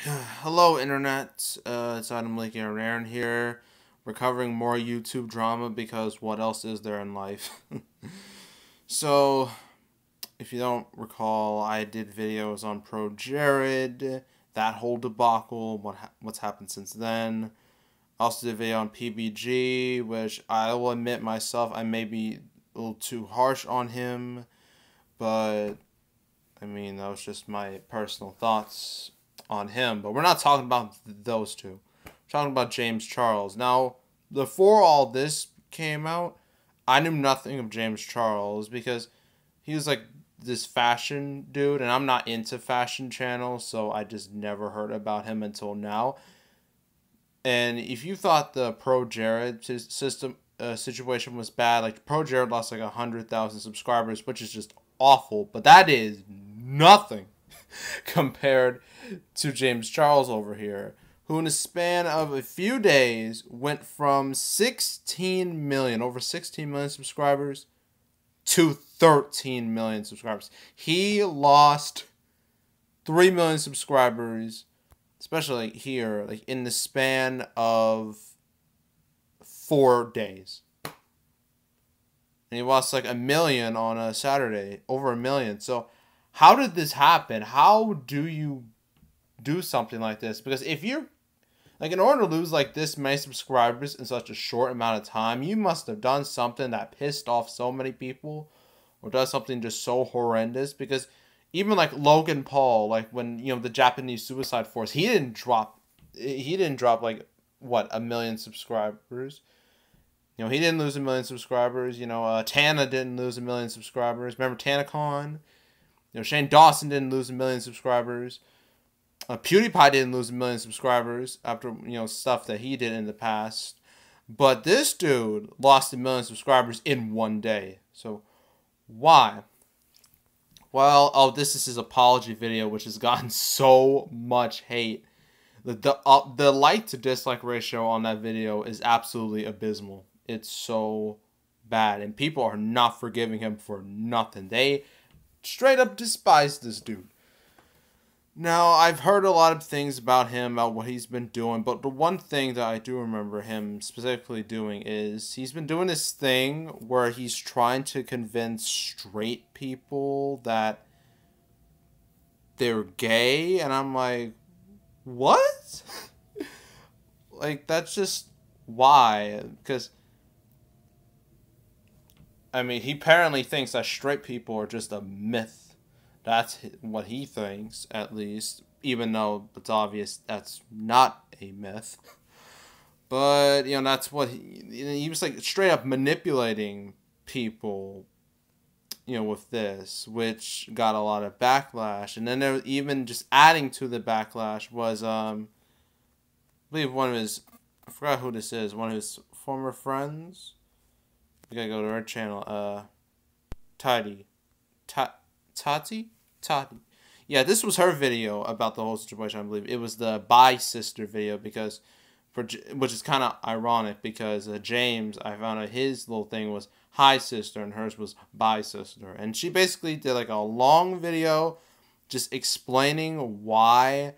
Hello, Internet. It's Adam Lake Aaron here, recovering more YouTube drama because what else is there in life? So, if you don't recall, I did videos on Pro Jared, that whole debacle, what's happened since then. I also did a video on PBG, which I will admit myself, I may be a little too harsh on him, but I mean, that was just my personal thoughts on him. But we're not talking about those two. We're talking about James Charles. Now, before all this came out, I knew nothing of James Charles because he was like this fashion dude, and I'm not into fashion channels, so I just never heard about him until now. And if you thought the Pro Jared situation was bad, like Pro Jared lost like 100,000 subscribers, which is just awful, but that is nothing compared to James Charles over here, who in a span of a few days went from 16 million, over 16 million subscribers, to 13 million subscribers. He lost 3 million subscribers, especially like here, like in the span of 4 days. And he lost like 1 million on a Saturday, over 1 million. So how did this happen? How do you do something like this? Because if you're like, in order to lose like this many subscribers in such a short amount of time, you must have done something that pissed off so many people, or does something just so horrendous. Because even like Logan Paul, like when, you know, the Japanese Suicide Force, he didn't drop like what, 1 million subscribers. You know, he didn't lose 1 million subscribers. You know, Tana didn't lose 1 million subscribers. Remember TanaCon? You know, Shane Dawson didn't lose 1 million subscribers. PewDiePie didn't lose 1 million subscribers after, you know, stuff that he did in the past. But this dude lost 1 million subscribers in one day. So, why? Well, this is his apology video, which has gotten so much hate. The like to dislike ratio on that video is absolutely abysmal. It's so bad, and people are not forgiving him for nothing. They straight up despise this dude. Now, I've heard a lot of things about him, about what he's been doing, but the one thing that I do remember him specifically doing is he's been doing this thing where he's trying to convince straight people that they're gay, and I'm like, what? Like, that's just why? Because, I mean, he apparently thinks that straight people are just a myth. That's what he thinks, at least. Even though it's obvious that's not a myth. But, you know, that's what he was like straight up manipulating people, you know, with this, which got a lot of backlash. And then there was even just adding to the backlash was, I believe one of his, I forgot who this is, one of his former friends. You gotta go to her channel, Tati. Tati? Yeah, this was her video about the whole situation, I believe. It was the Bye Sister video, because, which is kind of ironic, because James, I found out his little thing was Hi Sister, and hers was Bye Sister. And she basically did like a long video just explaining why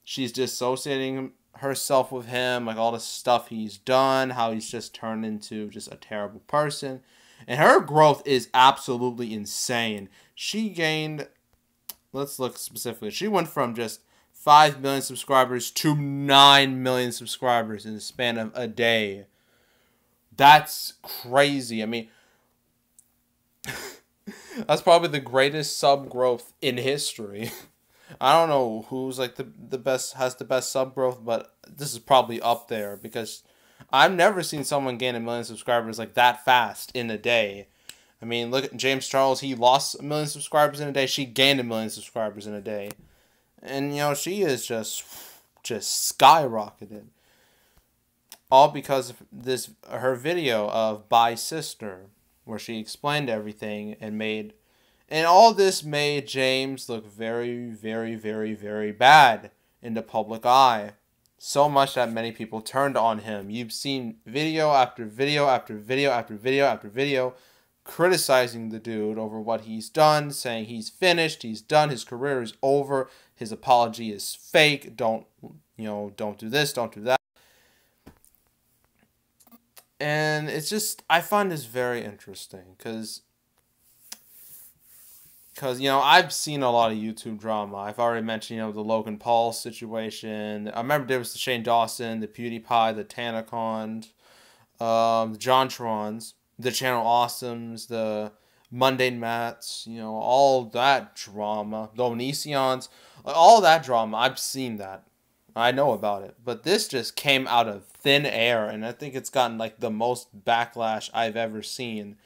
she's dissociating herself with him, like all the stuff he's done, how he's just turned into just a terrible person. And her growth is absolutely insane. She gained, let's look specifically, she went from just 5 million subscribers to 9 million subscribers in the span of a day. That's crazy. I mean, that's probably the greatest sub growth in history. I don't know who's like the best, has the best sub growth, but this is probably up there, because I've never seen someone gain 1 million subscribers like that fast in a day. I mean, look at James Charles. He lost 1 million subscribers in a day. She gained 1 million subscribers in a day. And, you know, she is just skyrocketed. All because of this, her video of Bye Sister, where she explained everything and all this made James look very, very, very, very bad in the public eye. So much that many people turned on him. You've seen video after video after video after video after video criticizing the dude over what he's done, saying he's finished, he's done, his career is over, his apology is fake, don't do this, don't do that. And it's just, I find this very interesting, because I've seen a lot of YouTube drama. I've already mentioned, the Logan Paul situation. I remember there was the Shane Dawson, the PewDiePie, the Tanacon, the JonTrons, the Channel Awesomes, the Mundane Mats, all that drama, the Onisions, all that drama. I've seen that. I know about it. But this just came out of thin air, and I think it's gotten like the most backlash I've ever seen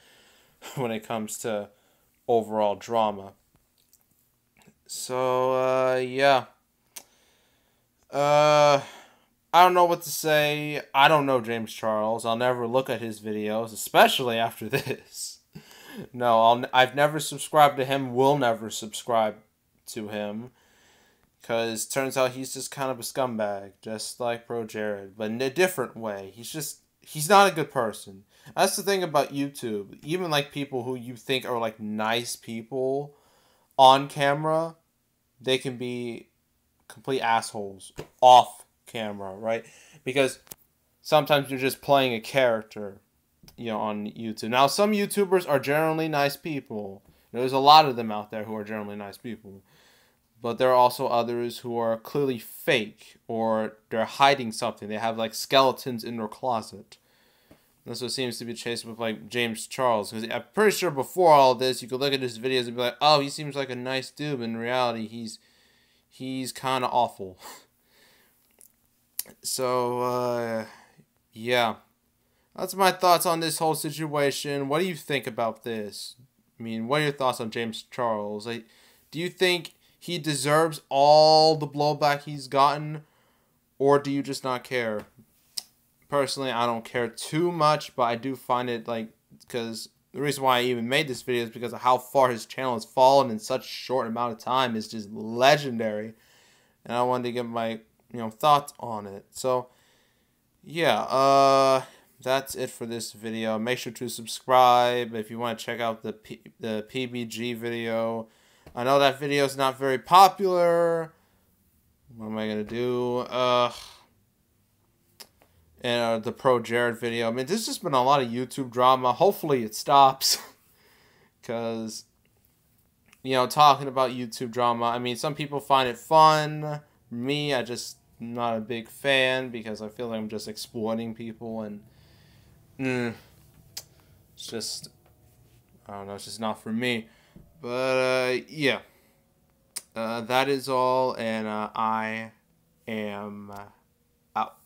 when it comes to overall drama. So, yeah. I don't know what to say. I don't know James Charles. I'll never look at his videos, especially after this. No, I've never subscribed to him, will never subscribe to him. Because turns out he's just kind of a scumbag, just like Bro Jared, but in a different way. He's not a good person. That's the thing about YouTube. Even like people who you think are like nice people on camera, they can be complete assholes off camera, right? Because sometimes you're just playing a character, on YouTube. Now, some YouTubers are generally nice people. There's a lot of them out there who are generally nice people. But there are also others who are clearly fake, or they're hiding something. They have like skeletons in their closet. That's what seems to be the case with like James Charles. Because I'm pretty sure before all this, you could look at his videos and be like, oh, he seems like a nice dude. But in reality, he's kind of awful. So, yeah. That's my thoughts on this whole situation. What do you think about this? I mean, what are your thoughts on James Charles? Like, do you think he deserves all the blowback he's gotten, or do you just not care? Personally, I don't care too much, but I do find it because the reason why I even made this video is because of how far his channel has fallen in such a short amount of time is just legendary, and I wanted to get my thoughts on it. So yeah, that's it for this video. Make sure to subscribe if you want to check out the PBG video. I know that video is not very popular. What am I gonna do? And the Pro Jared video. I mean, there's just been a lot of YouTube drama. Hopefully it stops. Because, talking about YouTube drama, I mean, some people find it fun. Me, I just not a big fan because I feel like I'm just exploiting people. And it's just, I don't know, it's just not for me. But, yeah. That is all, and I am out.